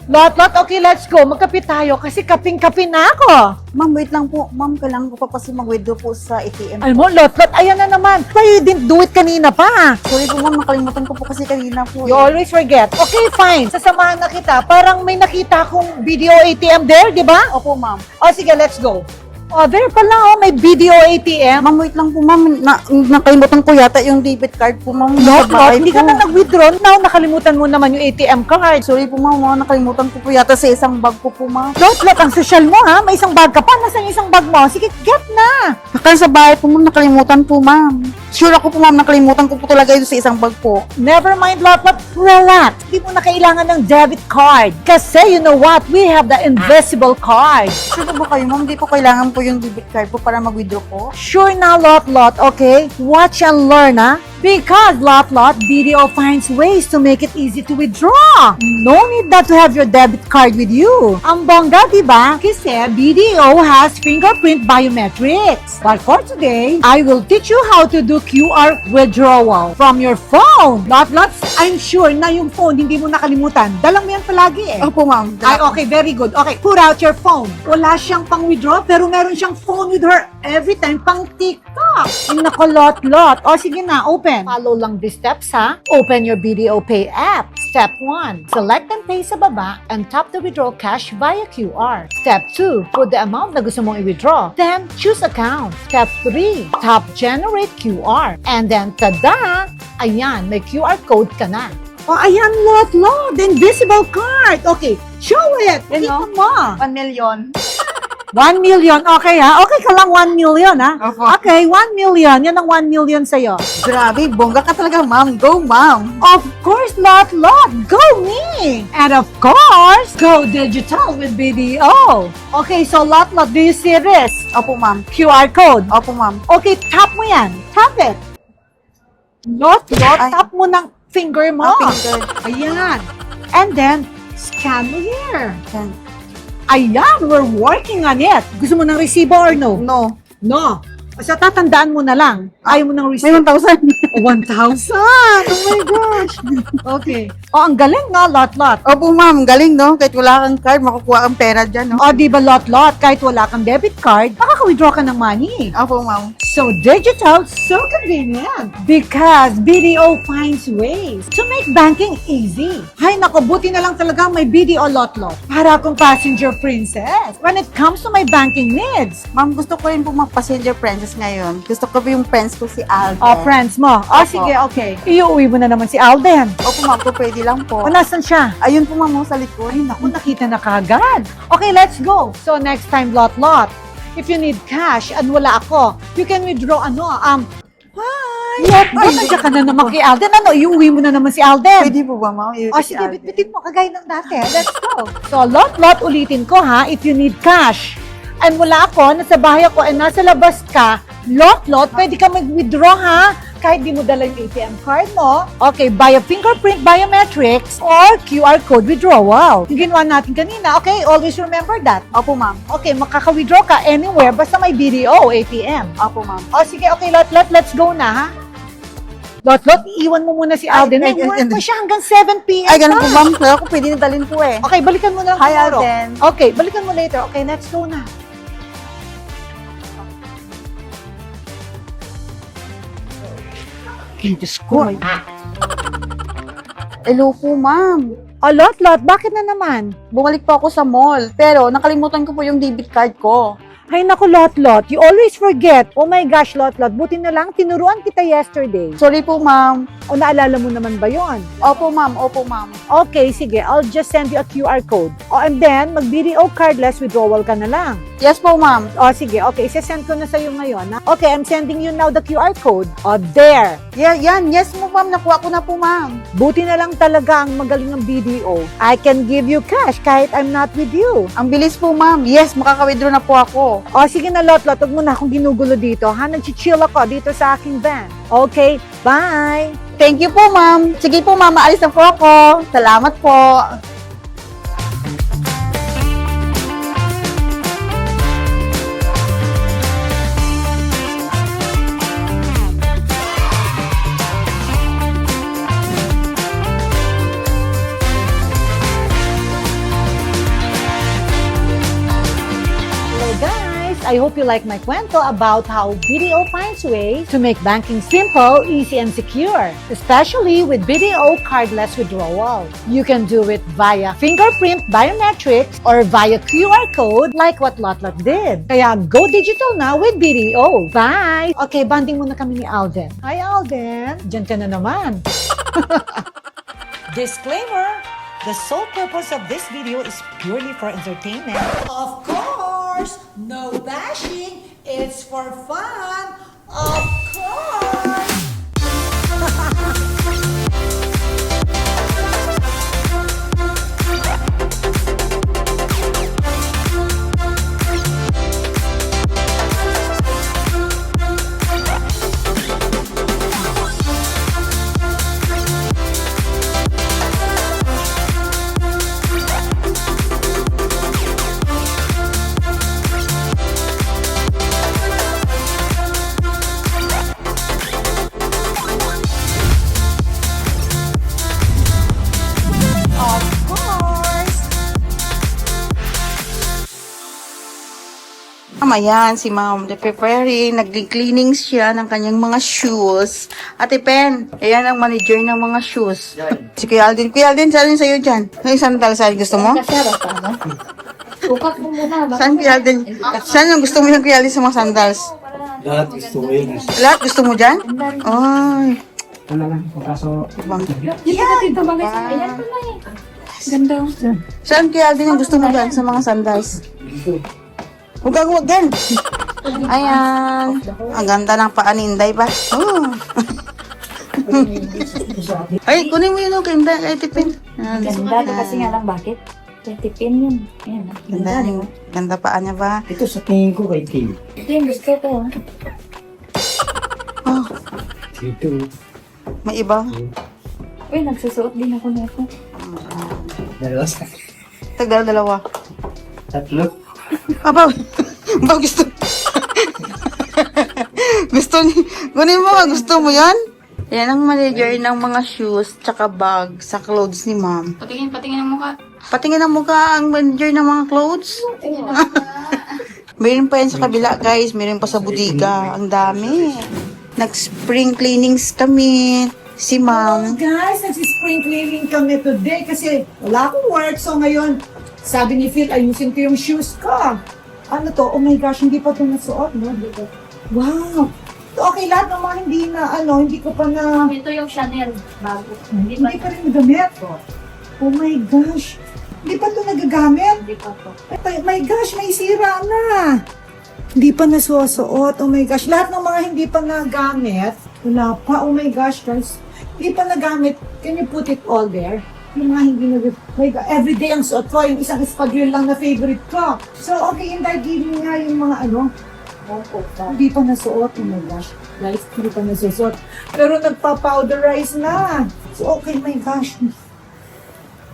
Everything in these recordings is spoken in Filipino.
Lot, okay, let's go. Magkapit tayo kasi kaping-kapin na ako. Ma'am, wait lang po. Ma'am, kailangan ko pa kasi mag-withdraw po sa ATM. Alam mo, Lot, ayan na naman. Why you didn't do it kanina pa? Sorry po, ma'am. Nakalimutan ko po kasi kanina po. You always forget. Okay, fine. Sasamahan na kita. Parang may nakita akong video ATM there, di ba? Opo, ma'am. O, sige, let's go. O, there pala, may video ATM. Ma'am, wait lang po, ma'am. Nakalimutan ko yata yung debit card po, ma'am. Lot, Sa bahay hindi ka po. na nag-withdraw. Now, nakalimutan mo naman yung ATM card. Sorry po, ma'am. Nakalimutan ko po yata sa isang bag ko po, ma'am. Lot, ang social mo, ha? May isang bag ka pa. Nasaan yung isang bag mo? Sige, get na. Kaya sa bahay po, ma'am. Nakalimutan po, ma'am. Sure ako po, ma'am. Nakalimutan ko po talaga yun sa isang bag po. Never mind, Lot, relax. Hindi mo na kailangan ng debit card. Kasi, you know what? We have the invisible card. Sure po ba kayo, ma'am? Hindi po kailangan po yung debit card po para mag-withdraw po. Sure na, Lot, okay? Watch and learn, ha? Because, Lot, BDO finds ways to make it easy to withdraw. No need not to have your debit card with you. Ang bongga, diba? Kasi BDO has fingerprint biometrics. But for today, I will teach you how to do QR withdrawal from your phone. Lot, I'm sure na yung phone hindi mo nakalimutan. Dalang mo yan palagi eh. Opo, ma'am. Ay, okay, very good. Okay, put out your phone. Wala siyang pang-withdraw, pero meron siyang phone with her every time pang TikTok. Ay, nako, Lot. O, sige na, open. Follow lang these steps, ha? Open your BDO Pay app. Step 1, select and pay sa baba and tap the withdraw cash via QR. Step 2, put the amount na gusto mong i-withdraw. Then, choose account. Step 3, tap generate QR. And then, tada! Ayan, may QR code ka na. O, ayan, Lot, the invisible card. Okay, show it. Yan, Kita no? mo. 1 million. 1 million, okay ha? Okay ka lang 1 million ha? Opo. Okay, 1 million. Yan ang 1 million sa'yo. Grabe, bongga ka talaga, ma'am. Go, ma'am. Of course, Lot, go me! And of course, go digital with BDO. Okay, so Lot, do you see this? Opo, ma'am. QR code. Opo, ma'am. Okay, tap mo yan. Tap it. Lot, Ay. tap mo ng finger mo. Finger. Ayan. And then, scan mo here. Yan. Ayan, we're working on it. Gusto mo ng resibo or no? No. No. So, tatandaan mo na lang. Ayaw mo ng May receipt. 1,000. 1,000! Oh my gosh! Okay. Oh, ang galing, no? Lot. Opo, ma'am. Galing, no? Kahit wala kang card, makukuha kang pera dyan, no? Oh, di ba, Lot? Kahit wala kang debit card, makaka-withdraw ka ng money. Opo, ma'am. So digital, so convenient. Because BDO finds ways to make banking easy. Hay, nako, buti na lang talaga may BDO Lot. Para akong passenger princess when it comes to my banking needs. Ma'am, gusto ko rin po mag-passenger princess ngayon. Gusto ko po yung friends ko si Alden. Oh, friends mo. Oh, Opo. sige, okay. Iuwi mo na naman si Alden. Opo, ma'am. Po, pwede lang po. O, nasan siya? Ayun po, ma'am, sa likod. Ay, naku, nakita na kagad. Okay, let's go. So, next time, Lot. If you need cash and wala ako, you can withdraw, hi! Lot, nandiyan ka na naman kay Alden. Iuwi mo na naman si Alden. Pwede po ba, ma'am? O, sige, bitbitin mo, kagaya ng dati. Let's go. So, Lot, ulitin ko, ha? If you need cash and wala ako, nasa bahay ako, and nasa labas ka, Lot, pwede ka mag-withdraw, ha? Kahit di mo dala yung ATM card mo. Okay, via fingerprint biometrics or QR code withdrawal. Yung ginawa natin kanina, okay? Always remember that. Opo, ma'am. Okay, makaka-withdraw ka anywhere basta may BDO ATM. Opo, ma'am. O, sige, okay, Lot, let's go na, ha? Lot, iwan mo muna si Alden. May work pa siya hanggang 7 p.m. Ay, ganun po, pa. ma'am. Kaya ako pwede nadalhin po eh. Okay, balikan mo na lang Hi, tomorrow. Alden. Okay, balikan mo later. Okay, let's go na. Diyos ko. Hello po, ma'am. Oh, Lot, bakit na naman? Bumalik po ako sa mall. Pero nakalimutan ko po yung debit card ko. Ay, naku, Lot. You always forget. Oh my gosh, Lot. Buti na lang, tinuruan kita yesterday. Sorry po, ma'am. O, naalala mo naman ba yon? Opo, ma'am. Opo, ma'am. Okay, sige. I'll just send you a QR code. O, and then, mag-BDO cardless withdrawal ka na lang. Yes po, ma'am. O, sige. Okay, isasend ko na sa'yo ngayon. Ha? Okay, I'm sending you now the QR code. O, there. Yeah, yan. Yes mo, ma'am. Nakuha ko na po, ma'am. Buti na lang talaga ang magaling ng BDO. I can give you cash kahit I'm not with you. Ang bilis po, ma'am. Yes, makaka-withdraw na po ako. O, sige na, Lot. Huwag mo na akong ginugulo dito. Ha? Nag-chill ako dito sa aking van. Okay, bye! Thank you po, ma'am. Sige po, ma'am. Maalis na po ako. Salamat po. I hope you like my kwento about how BDO finds ways to make banking simple, easy, and secure, especially with BDO cardless withdrawal. You can do it via fingerprint biometrics or via QR code like what Lotlot did. Kaya go digital now with BDO. Bye! Okay, banding muna kami ni Alden. Hi, Alden! Diyan ka na naman. Disclaimer! The sole purpose of this video is purely for entertainment. Of course! No bashing! It's for fun! Of course! Ayan, si Ma'am preparing, nag-cleaning siya ng kanyang mga shoes. Ate Pen, ayan ang manager ng mga shoes. Si Kuya Alden. Kuya Alden, saan sa'yo dyan? Yung sandal, saan gusto mo? Sukat mo muna. Saan Kuya Alden? Saan yung gusto mo yung Kuya Alden sa mga sandals? Lahat gusto ko yun. Lahat gusto mo dyan? Ay. Ano lang, kaso... Dito mga ayan ko na eh. Ganda. Saan Kuya Alden yung gusto mo dyan sa mga sandals? Huwag din. Ayan. Ang ganda ng paa ni Inday ba? Oh. Ay, kunin mo yun, okay, Inday. Ay, tipin. Ganda kasi nga lang bakit? Tipin yun. Ayan. Ganda, ganda paa niya ba? Ito sa tingin ko kay Tim. Ito yung gusto ko. Oh, Ito. may iba. Uy, nagsusuot din ako na ito. Dalawa. Tagdala-dalawa. Tatlo. Aba, ba gusto? Gusto ni, kunin mo nga, gusto mo yan? Yan ang manager ng mga shoes tsaka bag sa clothes ni Ma'am. Patingin ang mukha. Patingin ang mukha ang manager ng mga clothes. Meron pa yan sa kabila, guys. Meron pa sa budiga. Ang dami. Nag-spring cleanings kami. Si Ma'am. Guys, nagsispring cleaning kami today kasi wala akong work. So ngayon, sabi ni Phil, ayusin ko yung shoes ko. Ano to? Oh my gosh, hindi pa ito nasuot, no? Wow! Okay, lahat ng mga hindi na, hindi ko pa na, Ito yung Chanel bago. hindi pa rin nagamit. Oh my gosh! Hindi pa ito nagagamit? Hindi pa to. Oh my gosh, may sira na! Hindi pa nasusuot. Oh my gosh, lahat ng mga hindi pa nagamit, wala pa. Oh my gosh, guys. Hindi pa nagamit. Can you put it all there? Yung mga hindi na, my God, everyday ang suot ko, yung isang espadrille lang na favorite ko. So, okay, and I give me nga yung mga hindi pa nasuot. Oh my gosh, guys, hindi pa nasusuot. Pero nagpa-powderize na. So, okay, my gosh.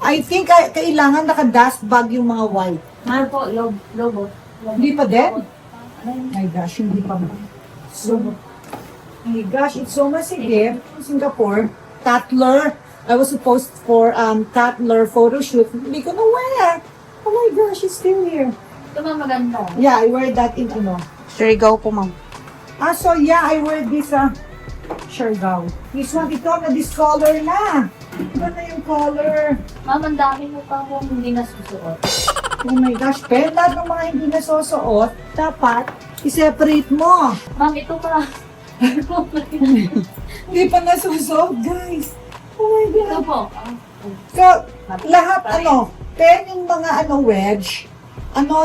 I think kailangan naka-dust bag yung mga white. Mahal po, lobo. Hindi pa din? My gosh, hindi pa ba? So, my gosh, it's so masigip. Singapore, Tatler. I was supposed for Tatler photo shoot. Hindi ko na wear. Oh my gosh, it's still here. Ito mga maganda. Yeah, I wear that in Surigao po, Ma'am. so yeah, I wear this Siargao. This one, ito, na-discolor na. Iba na yung color. Ma'am, ang dami mo pa akong hindi nasusuot. Oh my gosh, pero lahat ng mga hindi nasusuot, dapat i-separate mo. Ma'am, ito pa. Hindi pa nasusuot, guys. Oh my God. Ito po. So, lahat pen yung mga wedge,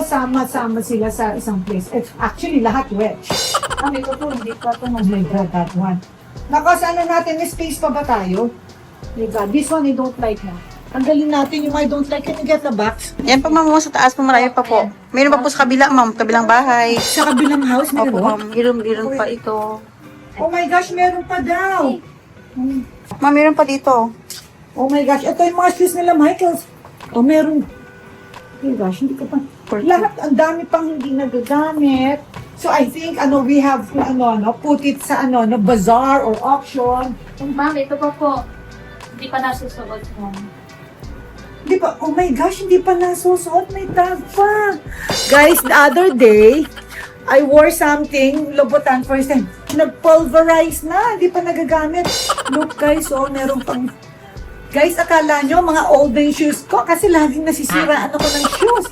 sama-sama sila sa isang place. Actually, lahat wedge. Ma'am, ito po, hindi pa ito Oh my God, that one. Nako, sana natin, may space pa ba tayo? Oh my God, this one I don't like na. Tanggalin natin yung I don't like. Can you get the box? Yan po, Ma'am, sa taas po, marami pa po. Meron pa po sa kabila, Ma'am, kabilang bahay. Sa kabilang house, Opo, meron? Ma'am, meron pa ito. Oh my gosh, meron pa daw. Ma'am, meron pa dito. Oh my gosh, ito yung mga shoes nila, Michaels. Oh, meron. Oh my gosh, hindi ko pa. Lahat, ang dami pang hindi nagagamit. So I think, we have to, put it sa, bazaar or auction. Ma'am, ito pa po. Hindi pa nasusuot, ma'am. Di ba? Oh my gosh, hindi pa nasusuot. May tag pa. Guys, the other day, I wore something, Louboutin first time. Nag-pulverize na, hindi pa nagagamit. Look guys, oh, meron pang... Guys, akala nyo, mga old na yung shoes ko kasi laging nasisiraan ako ng shoes.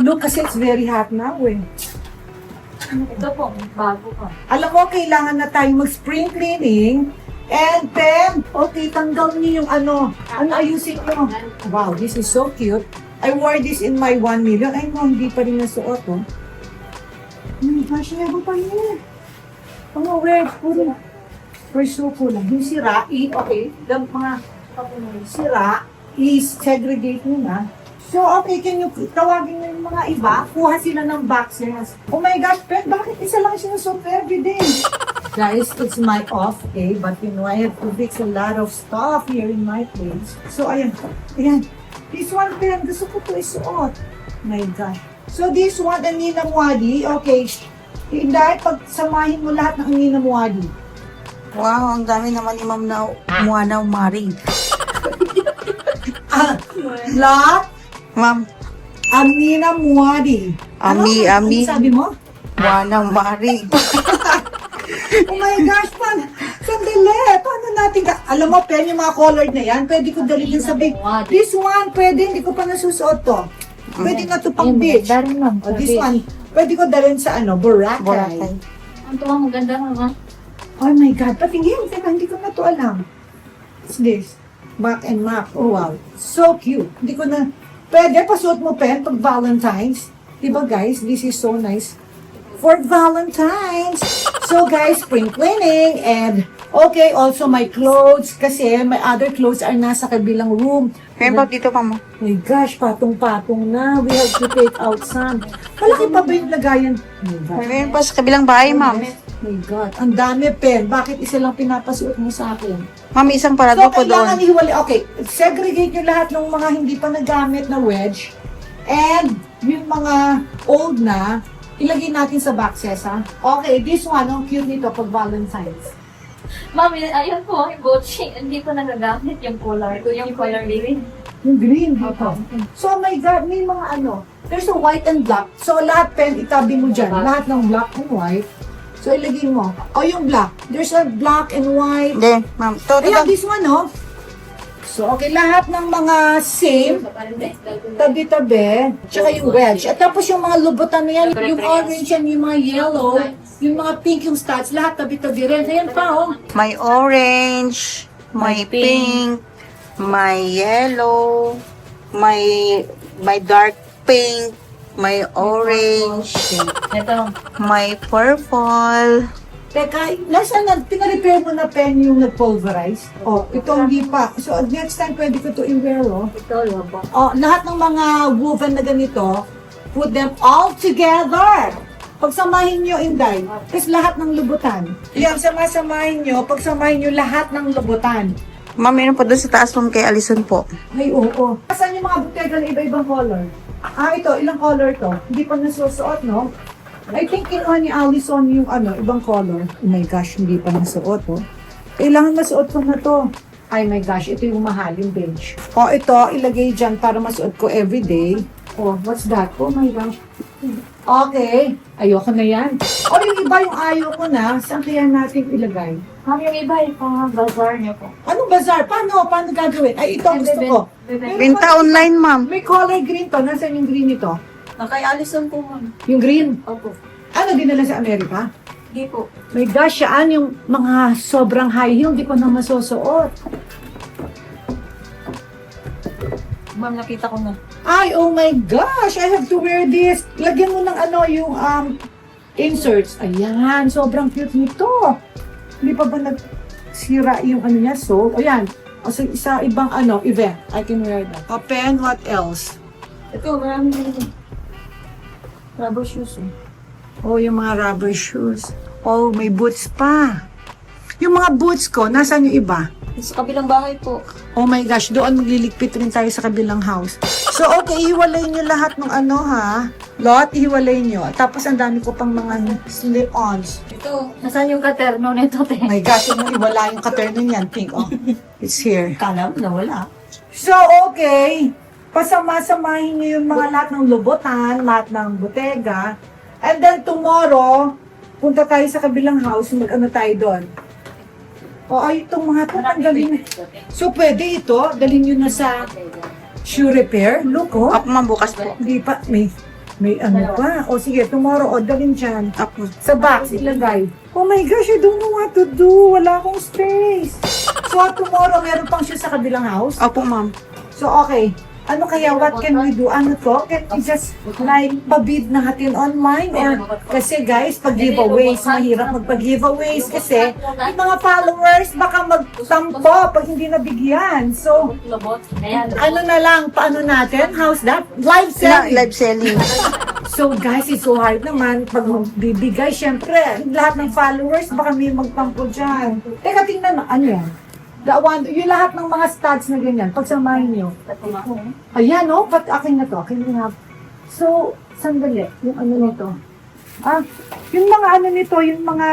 Look, kasi it's very hot now eh. Ito po, bago pa. Alam mo, kailangan na tayo mag-spring cleaning. And then, okay, tanggal niyo yung ano ayusin nyo. Wow, this is so cute. I wore this in my 1 million. Ay, no, hindi pa rin nasuot, oh. Gosh, never pa yun. Oh, red, puro. We're so cool lang. Yung sira, okay, yung mga sira, i-segregate nyo na. So, okay, can you tawagin nyo yung mga iba? Kuha sila ng boxes. Oh my gosh, Pet, bakit isa lang sinusuot everyday? Guys, it's my off day, but you know, I have to fix a lot of stuff here in my place. So, ayan. This one, Pet, gusto ko ito isuot. My gosh. So, this one, ang Nina Muadi, okay. Dahil pagsamahin mo lahat ng Nina Muadi. Wow, ang dami naman ni Ma'am na Muana Umari. Lahat, Ma'am, Nina Muadi. Ami. Ano sabi mo? Muana Umari. Oh my gosh, sandali. Paano natin alam mo, pen, yung mga colored na yan, pwede ko dalhin yung sabi. This one, pwede, hindi ko pa nasusuot to. Pwede na to pang beach. Darin lang. This one, pwede ko dalhin sa Boracay. Boracay. Ang tuwa mo, ganda naman. Oh my God, patingin. Teka, hindi ko na to alam. What's this? Back and map. Oh wow. So cute. Hindi ko na... Pwede, pasuot mo, pen, pag Valentine's. Diba guys, this is so nice. For Valentine's. So guys, spring cleaning and okay, also my clothes kasi my other clothes are nasa kabilang room. Kaya ba dito pa mo? Oh my gosh, patong-patong na. We have to take out some. Malaki pa ba yung lagayan? Oh my God. Mayroon pa sa kabilang bahay, Ma'am. Oh my God. Ang dami, pen. Bakit isa lang pinapasuot mo sa akin? Ma'am, isang So, parado po kailangan doon. ihiwalay. Okay, segregate nyo lahat ng mga hindi pa nagamit na wedge. And yung mga old na, ilagay natin sa boxes, ha? Okay, this one, ang cute nito pag Valentine's. Mami, ayun po, yung Gucci. Hindi ko nagagamit yung color ko. Yung color green. Yung green dito. So, oh my God, may mga there's a white and black. So, lahat, pen, itabi mo dyan. Lahat ng black and white. So, ilagay mo. O, yung black. There's a black and white. Hindi, Ma'am. Ayan, this one, oh. So, okay, lahat ng mga same, tabi-tabi, tsaka yung wedge. At tapos yung mga lubutan na yan, yung orange yan, yung mga yellow, yung mga pink, yung studs, lahat tabi-tabi rin. Ayan pa, oh. May orange, may pink, may yellow, may dark pink, may orange, Ito. may purple. Teka, nasaan na, pinarepair mo na pen yung nag-pulverize? Oh, ito hindi pa. So, next time pwede ko to i-wear, oh. Ito, labo. Oh, lahat ng mga woven na ganito, put them all together. Pagsamahin nyo, Inday. Kasi lahat ng lubutan. Yan, samasamahin nyo, pagsamahin nyo lahat ng lubutan. Ma'am, meron pa doon sa taas room kay Alison po. Ay, oo. Saan yung mga butega na iba-ibang color? Ito, ilang color to? Hindi pa nasusuot, no? I think kinuha ni Allison yung ibang color. Oh my gosh, hindi pa nasuot, oh. Kailangan masuot ko na to. Ay my gosh, ito yung mahal, yung beige. Oh, ito, ilagay dyan para masuot ko everyday. Oh, what's that? Oh my gosh. Okay, ayoko na yan. O yung iba yung ayaw ko na, saan kaya natin ilagay? Mami, yung iba, yung bazaar niyo po. Anong bazaar? Paano gagawin? Ay, ito ang gusto ko. Meron Benta pa- online, Ma'am. May color green to. Nasaan yung green ito? Kay Alison po, ma'am. Yung green? Opo. Ano, dinala sa Amerika? Hindi po. My gosh, saan yung mga sobrang high heel, di ko na masusuot. Ma'am, nakita ko na. Ay, oh my gosh, I have to wear this. Lagyan mo ng yung inserts. Ayan, sobrang cute nito. Hindi pa ba nagsira yung niya? So, ayan. O sa ibang event, I can wear that. A pen, what else? Ito, marami na rin. Rubber shoes, eh. Oh, yung mga rubber shoes. Oh, may boots pa. Yung mga boots ko, nasaan yung iba? Sa kabilang bahay po. Oh my gosh, doon magliligpit rin tayo sa kabilang house. So, okay, ihiwalay nyo lahat ng ha. Lot, ihiwalay nyo. Tapos, ang dami ko pang mga slip-ons. Ito, nasaan yung katerno nito, te? Oh my gosh, yung iwala yung katerno niyan. Pink, oh. It's here. Kala mo na wala. So, okay. Pasama-samahin nyo yung mga lahat ng lubutan, lahat ng botega. And then tomorrow, punta tayo sa kabilang house, mag-ano tayo doon. O ay, itong mga to, tanggalin. So, pwede ito, dalhin nyo na sa shoe repair. Look, oh. Apo ma'am, bukas po. Hindi pa, may ano pa. O sige, tomorrow, o dalhin dyan. Apo. Sa box, ilagay. Oh my gosh, I don't know what to do. Wala akong space. So, tomorrow, meron pang siya sa kabilang house. Opo ma'am. So, okay. Ano kaya, what can we do? Ano to? Can we just like pabid na natin online? Or, kasi guys, pag giveaways, mahirap magpag-giveaways kasi yung mga followers baka magtampo pag hindi nabigyan. So, ano na lang, paano natin? How's that? Live selling. Live selling. So guys, it's so hard naman pag magbibigay. Siyempre, lahat ng followers baka may magtampo dyan. Teka, tingnan mo, ano yan? Yung lahat ng mga stats na ganyan, pagsamahin nyo. Ayan, oh, ba't akin na to? Akin na. So, sandali, yung ano nito. Yung mga ano nito, yung mga,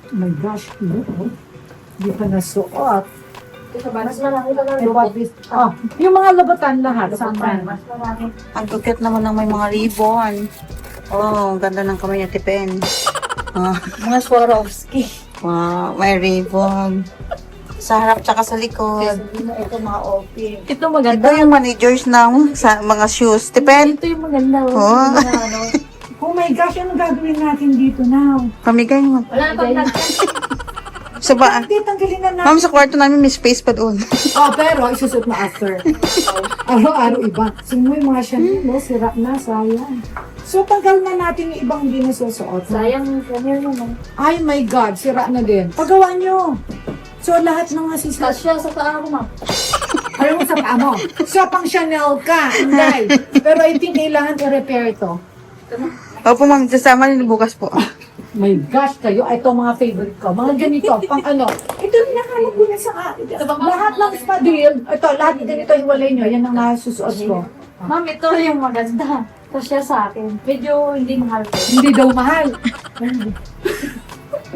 oh my gosh, hindi pa nasuot. Yung mga labatan lahat, sama. Ang cute naman ng may mga ribbon. Oh, ang ganda ng kamay niya, Tipen. Mga Swarovski. Wow, may ribbon. Sa harap tsaka sa likod. Ito mga OP. Ito Ito maganda. yung managers ng mga shoes. Tipen. Ito yung maganda. Oh. Oh my gosh, ano gagawin natin dito now? Pamigay mo. Wala pang Sa ba? Hindi, tanggalin na natin. Ma'am, sa kwarto namin may space pa doon. Pero isusot na after. Araw-araw iba. Sino yung mga Chanel, no? Sira na, sayang. So, tanggal na natin yung ibang hindi nasusuot. Sayang yung Chanel naman. Ay my God, sira na din. Pagawa nyo. So, lahat ng mga sisira. Kasya sa paa ko, ma'am. Alam mo sa paa mo. So, pang Chanel ka. Hindi. Pero I think kailangan i-repair ito. Opo ma'am, sasama niyo bukas po. My gosh, kayo. Ito mga favorite ko. Mga ganito, pang ano. Ito yung nakalap ko na sa akin. Lahat ng spadil. Ito, lahat ganito hiwalay nyo. Yan ang nasusuot ko. Ma'am, ito yung maganda. Kasya sa akin. Medyo hindi mahal ko. Hindi daw mahal.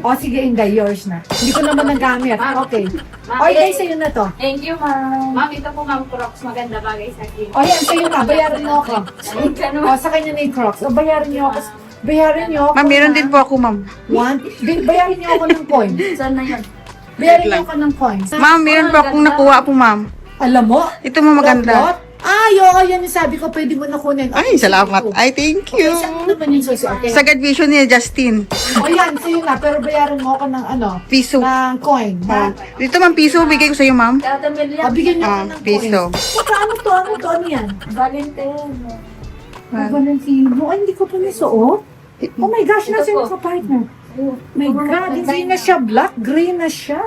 O sige, Inday, yours na. Hindi ko naman nagamit. Okay. O, Inday, sa'yo na to. Thank you, ma'am. Ma'am, ito po, ma'am, Crocs. Maganda bagay sa akin. O yan, sa'yo na. Bayaran niyo ako. O, sa kanya na yung Crocs. O, bayaran niyo ako. Bayaran niyo ako. Ma'am, meron din po ako ma'am. Bayaran niyo ako ng coin. Saan na yun? Bayaran niyo ako ng coin. Ma'am, meron po akong nakuha po ma'am. Alam mo? Ito mo maganda. Lot? Ay, oo, yan yung sabi ko. Pwede mo na kunin. Ay, salamat. Ay, thank you. Okay, saan naman yung susi? Okay. Sagad vision ni Justin. O yan, sa'yo na. Pero bayaran mo ako ng ano? Piso. Ng coin. Ha? Dito ma'am, piso. Bigay ko sa'yo ma'am. Kata Melian. Bigyan niyo ako ng coin. Piso. Saka ano to? Ano to? Ano yan? Valentine. Valentino. Ay, hindi ko pa nasuot. Oh my gosh, nasa yung ka-partner. My God, hindi na siya black, gray na siya.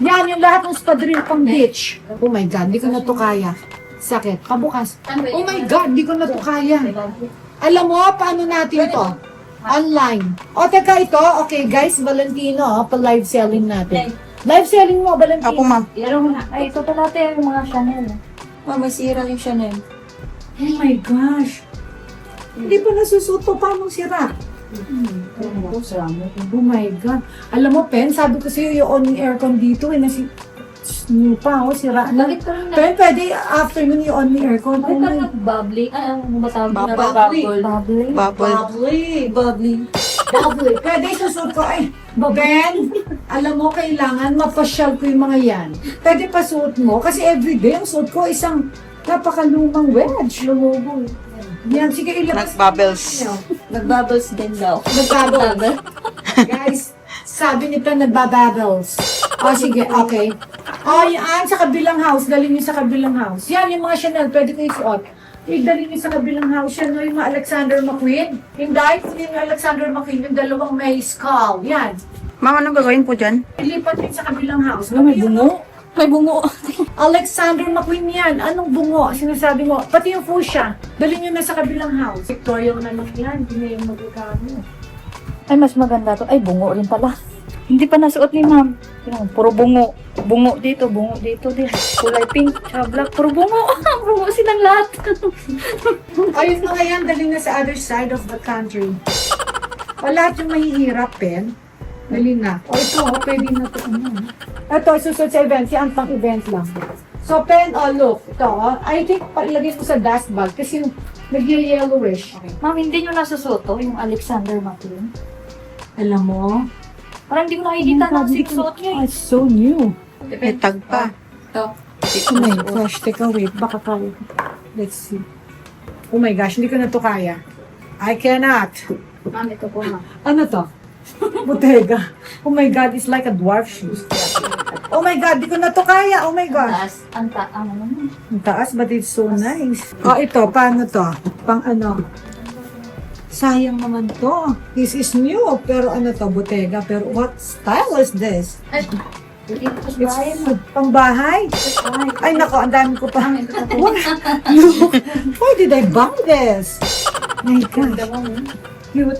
Yan, yung lahat ng spadril pang beach. Oh my God, hindi ko na to kaya. Sakit, pabukas. Oh my God, hindi ko na to kaya. Alam mo, paano natin to? Online. O, teka ito. Okay, guys, Valentino, pa-live selling natin. Live selling mo, Valentino. Ako ma'am. Ay, ito pala natin yung mga Chanel. Ma'am, masira yung Chanel. Oh my gosh. Hindi pa nasusuto. Paano sira? Oh my God. Alam mo, Pen, sabi ko sa'yo yung on aircon dito. New pa, sira na. Bakit ko rin na? Pen, pwede afternoon yung on aircon. Ay, parang bubbly. Ay, ano ba tawag? Bubbly. Bubbly. Bubble. Bubbly. Pwede susuot ko. Ay, Ben, alam mo, kailangan mapasyal ko yung mga yan. Pwede pa suot mo. Kasi everyday ang suot ko isang napakalumang wedge. Lumubong. Yan, sige, ilabas. Nag-bubbles. Nag-bubbles din daw. Nagbabbles. Guys, sabi nito nagbabubbles. O sige, okay. O yan, sa kabilang house. Dali niyo sa kabilang house. Yan, yung mga Chanel, pwede ko isuot. Dali niyo sa kabilang house. Yan, no, yung mga Alexander McQueen. Hindi, yung Alexander McQueen, yung dalawang may skull. Yan. Ma'am, anong gagawin po dyan? Ilipat din sa kabilang house. May bungo? May bungo. Alexander McQueen yan. Anong bungo? Sinasabi mo. Pati yung fuchsia. Dali niyo na sa kabilang house. Victoria na lang yan. Hindi na yung magagamit. Ay, mas maganda to. Ay, bungo rin pala. Hindi pa nasuot ni ma'am. Yung, puro bungo. Bungo dito din. Kulay pink, tsaka black. Puro bungo. Bungo silang lahat. Ayun mga yan, dali na sa other side of the country. O lahat yung mahihirap, Pen. Dali na. O ito, pwede na ito. Ito, susunod sa event. Yan pang event lang. So, Pen, look. Ito, I think, ilagay ko sa dust bag. Kasi Nag-yellowish. Ma'am, hindi nyo nasusuto yung Alexander McQueen. Alam mo? Parang hindi ko nakikita na sinusuot nyo It's so new. May tag pa. Ito. Oh my gosh, teka wait, baka kaya. Let's see. Oh my gosh, hindi ko na to kaya. I cannot. Ma'am, ito po ma'am. Ano to? Bottega. Oh my God, it's like a dwarf shoes. Oh my God, di ko na to kaya. Oh my gosh. Ano naman? Ang taas, but it's so nice. Oh, ito, paano to? Pang ano? Sayang naman to. This is new, pero ano to, Bottega. Pero what style is this? It's It's pang bahay? Ay, nako, ang dami ko pa. What? Why did I buy this? My gosh. Cute.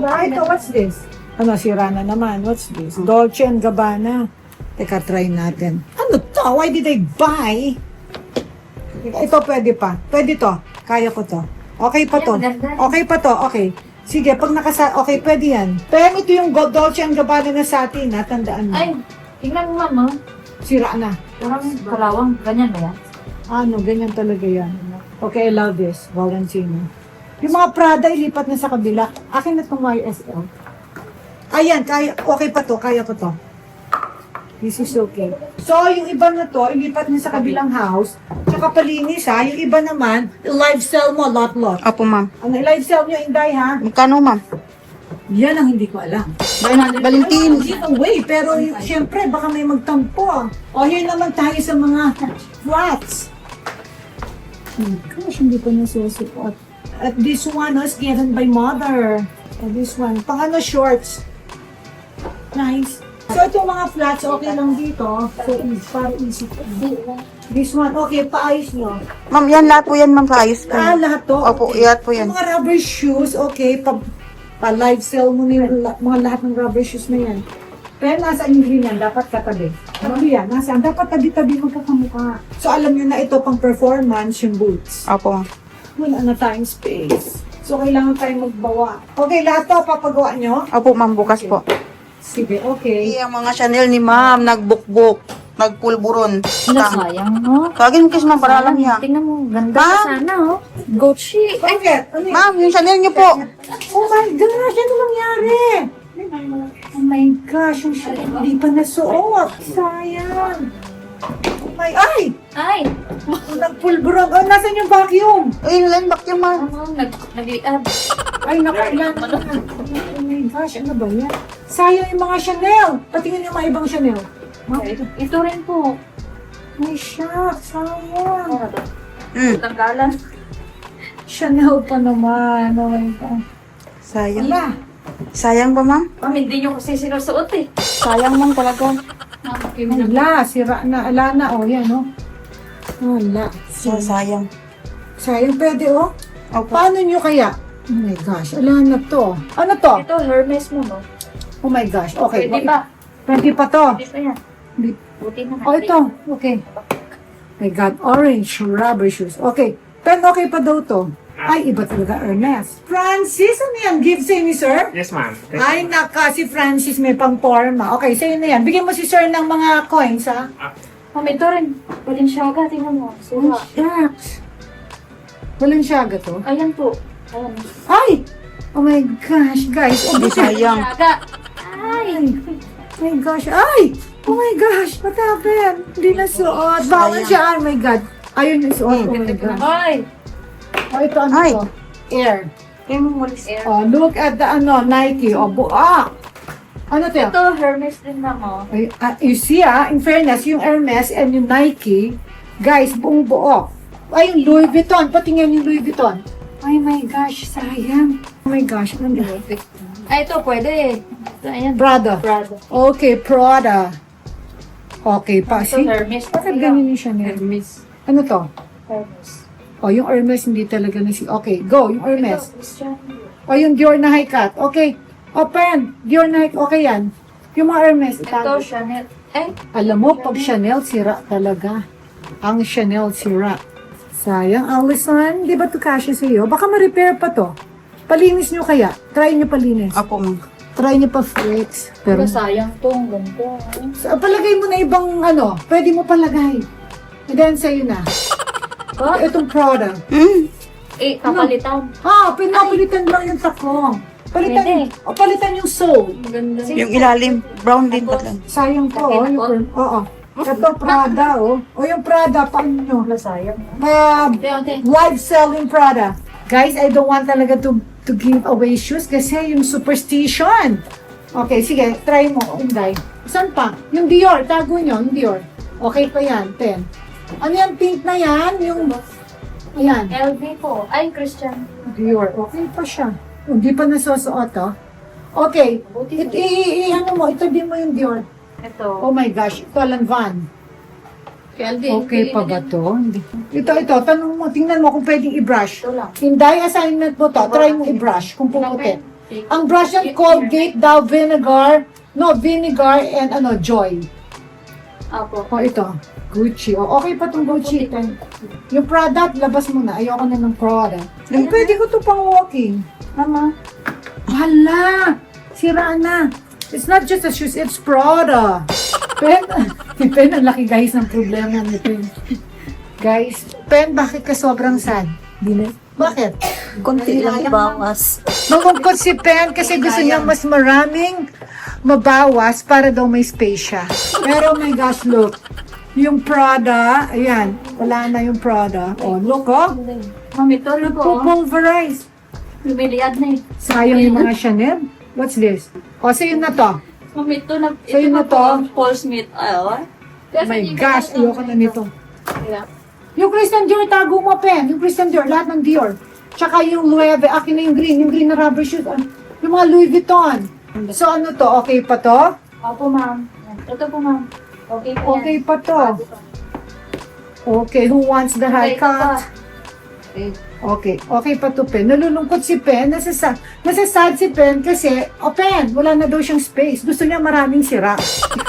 Ay, ito, what's this? Ano, sira na naman. What's this? Dolce & Gabbana. Teka, try natin. Ano to? Why did I buy? Ito, pwede pa. Pwede to. Kaya ko to. Okay pa to. Okay pa to. Okay. Sige, pag okay, pwede yan. Pero ito yung Dolce & Gabbana na sa atin, ha? Tandaan mo. Ay, tingnan mo ma'am. Sira na. Parang kalawang. Ganyan ba yan? Ano, ganyan talaga yan. Okay, I love this. Valentino. Yung mga Prada, ilipat na sa kabila. Akin na itong YSL. Ayan, kaya, okay pa to. Kaya ko to. This is okay. So, yung iba na to, ilipat na sa kabilang house. Tsaka palinis, ha. Yung iba naman, live sell mo, lot. Opo, ma'am. Ano, live sell nyo, Inday, ha? Magkano, ma'am? Yan ang hindi ko alam. Valentin. Giveaway, pero siyempre, baka may magtampo. O, here naman tayo sa mga flats. Gosh, hindi ko nasusuot. At this one was given by mother. This one, pang ano, shorts. Nice. So, itong mga flats, okay lang dito. So, para easy. This one, okay, paayos nyo. Ma'am, yan lahat po yan, ma'am. Kaayos po. Lahat to. Opo, Okay. lahat po yan. Yung mga rubber shoes, okay, pa-live sell mo na yung mga lahat ng rubber shoes na yan. Pero nasaan yung green yan? Dapat katabi. Ano yan? Nasaan? Dapat tabi-tabi magkakamukha. So, alam nyo na ito pang performance, yung boots. Opo, ma'am. Wala na tayong space. So, kailangan tayong magbawa. Okay, lahat to, papagawa nyo? Opo, ma'am. Bukas po. Sige, okay. Ang mga Chanel ni ma'am, nagbukbuk, nagpulburon. Ano, sayang, no? Kagin kiss ma'am, para lang niya. Tingnan mo, ganda Ma'am? ka sana, oh. Gucci. Bakit? Ano yan? Ma'am, yung Chanel niyo po. Oh my gosh, ano nangyari? Oh my gosh, yung shit, hindi pa nasuot. Sayang. Oh my, ay! Ay! Nagpulburon. Oh, nasan yung vacuum? Ay, nalan back yung ma'am. Ano, nag-i-add. Ay, nakailan na. Oh my gosh, ano ba yan? Sayang yung mga Chanel. Patingin yung mga ibang Chanel. Huh? Ito rin po. Ay, shucks, sayang. Tanggalan. Chanel pa naman. Oh my God. Sayang. Ala, Sayang ba, ma'am? Ma'am, hindi nyo kasi sinusuot eh. Sayang, ma'am, talaga. ala, sira na. Ala na, oh, yan, oh. Wala. Sayang. Sayang, pwede, oh. Opo. Paano nyo kaya? Oh my gosh, ala na to. Ano to? Ito, Hermes mo, no? Oh my gosh, okay. Pwede pa. Pwede pa to. Pwede pa yan. Hindi- Buti na. Oh, ito. Okay. My God, orange rubber shoes. Okay. Pero okay pa daw to. Ay, iba talaga, Ernest. Francis, ano yan? Give sa'yo ni sir? Yes, ma'am. Ay, naka, si Francis may pang-forma. Okay, sa'yo na yan. Bigyan mo si sir ng mga coins, ha? Ma'am, ito rin. Balenciaga, tingnan mo. Oh, Sira. shucks. Walang siyaga to. Ayan po. Ayan. Ay! Oh my gosh, guys. Oh, Hindi sayang. Balenciaga. Ay! Oh my gosh. Ay! Oh my gosh, what happened? Hindi na suot. Bawal siya. Oh my God. Ayun yung suot. Oh my God. Ay! Oh, ito ano Ay. to? Air. Yung walis. Air. Oh, look at the Nike. Oh, ano to? Ito, Hermes din na mo. Ay, you see in fairness, yung Hermes and yung Nike, guys, buong buo. Ay, yung Louis Vuitton. Patingin yung Louis Vuitton. Ay, my gosh, sayang. Oh my gosh, ano ba? Ay, ito, pwede. Ito, ayan. Prada. Prada. Okay, Prada. Okay, pa. Ito, See? Hermes. Bakit ganun yung Chanel? Hermes. Ano to? Hermes. Oh, yung Hermes hindi talaga Okay, go, yung Hermes. Ito, Christian. O, yung Dior na high cut. Okay. Open. Dior na high, okay yan. Yung mga Hermes, Ito, itago. Chanel. Ay, Alam mo, pag Chanel, sira talaga. Ang Chanel, sira. Sayang, Alison, di ba ito kasya sa iyo? Baka ma-repair pa to. Palinis nyo kaya. Try nyo palinis. Opo, ma'am. Try nyo pa flex. Pero, pero sayang to. Ang ganda. palagay mo na ibang pwede mo palagay. And then, sa'yo na. Oh, Itong product. Papalitan. Pinapalitan lang yung takong. Palitan, Pwede. palitan yung sole. Ganda. Yung ilalim, brown din pa lang. Sayang to, oh. Sakit po. Oo. Ito, Prada, oh. O yung Prada, paano nyo? Sayang. Live selling Prada. Guys, I don't want talaga to give away shoes kasi yung superstition. Okay, sige, try mo, Inday. Saan pa? Yung Dior, tago nyo, yung Dior. Okay pa yan, 10. Ano yung pink na yan? Yung, ayan, LV po. Ay, Christian. Dior. Okay pa siya. Hindi pa nasusuot, oh. Okay, ano mo, ito din mo yung Dior. Ito. Oh my gosh, ito lang Van. LV. Okay pa ba to? Hindi. Ito, tanong mo, tingnan mo kung pwedeng i-brush. Ito lang. Inday, assignment mo to, try mo i-brush kung puputi. Ang brush yan, Colgate, Dow, Vinegar, and Joy. Apo. O ito, Gucci. O, okay pa tong Gucci. Yung product, labas mo na. Ayoko na ng product. Ay, pwede ko to pang walking. Mama. Hala! Sira na. It's not just a shoes, it's Prada. Pen, ang laki guys ng problema ni Pen. Guys, Pen, bakit ka sobrang sad? Bakit? Konti lang bawas. Malungkot si Pen kasi gusto niya mas maraming mabawas para daw may space siya. Pero oh my gosh, look. Yung Prada, ayan, wala na yung Prada. Oh, look, oh. Mami, ito na po. Pulverize. Lumiliad na eh. Sayang yung mga Chanel. What's this? O, sa'yo na to. Mami, ito na. So, yun na to. Paul Smith. Oh my gosh, ayoko na nito. Yung Christian Dior, tago mo, Pen. Yung Christian Dior, lahat ng Dior. Tsaka yung Loewe, akin na yung green na rubber shoes. Yung mga Louis Vuitton. So, ano to? Okay pa to? Opo, ma'am. Ito po, ma'am. Okay po Okay yan. pa to. Okay, who wants the high Okay, ito pa. cut? Okay pa to, Pen. Nalulungkot si Pen. Nasasad si Pen kasi, Pen, wala na daw siyang space. Gusto niya maraming sira.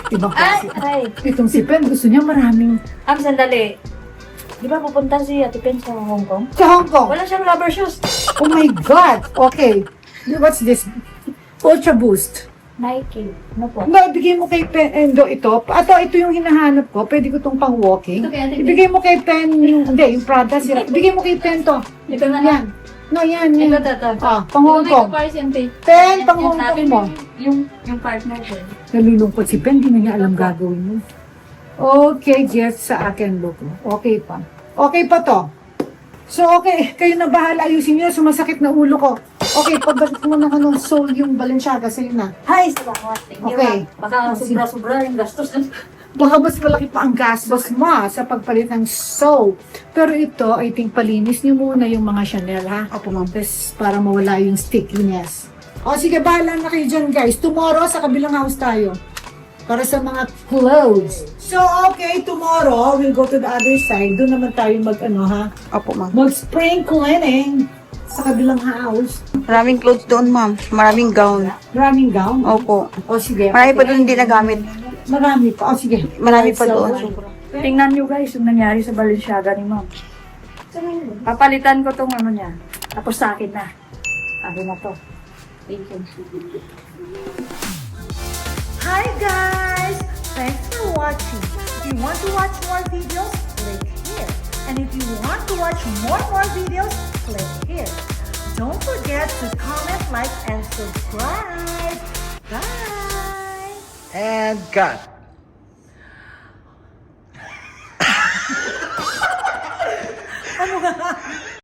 Ibang Ay, klase. ay. Itong si Pen, gusto niya maraming Sandali. Di ba pupunta si Ate Pen sa Hong Kong? sa Hong Kong. Wala siyang rubber shoes. Oh my God! Okay. What's this? Ultra Boost. Nike. Ano po? No, ibigay mo kay Pen Endo ito. Ito yung hinahanap ko. Pwede ko itong pang walking. Ito kay Ate Pen. Ibigay mo kay Pen hindi, yung Prada sila. Ibigay mo kay Pen to. Ito na Yan. No, yan. Ito. Pang Hong Kong. Pen, pang Hong Kong mo. Yung partner ko. Nalulungkot si Pen. Di na niya alam gagawin mo. Okay, yes, sa akin look. Okay pa. Okay pa to. So, okay, kayo na bahala, ayusin niyo, sumasakit na ulo ko. Okay, pagbalik mo na ng soul yung Balenciaga, sa'yo na. Hi, salamat. Thank you, Okay. ma'am. Baka sobra-sobra yung gastos. Baka mas malaki pa ang gastos mo sa pagpalit ng soul. Pero ito, I think palinis niyo muna yung mga Chanel, ha? Opo, ma'am. Tapos para mawala yung stickiness. O sige, bahala na kayo dyan, guys. Tomorrow, sa kabilang house tayo. Para sa mga clothes. So, okay, tomorrow, we'll go to the other side. Doon naman tayo Opo, ma'am. mag-spring cleaning sa kabilang house. Maraming clothes doon, ma'am. Maraming gown. Maraming gown. Opo. O sige. Marami pa doon hindi nagamit. Marami pa. O sige. Marami pa doon. Tingnan nyo guys yung nangyari sa Balenciaga ni ma'am. Papalitan ko tong ano niya. Tapos sa akin na. Akin na to. Thank you. Hi guys! Thanks for watching. If you want to watch more videos, click here. And if you want to watch more videos, click here. Don't forget to comment, like, and subscribe. Bye! And cut. Ano nga?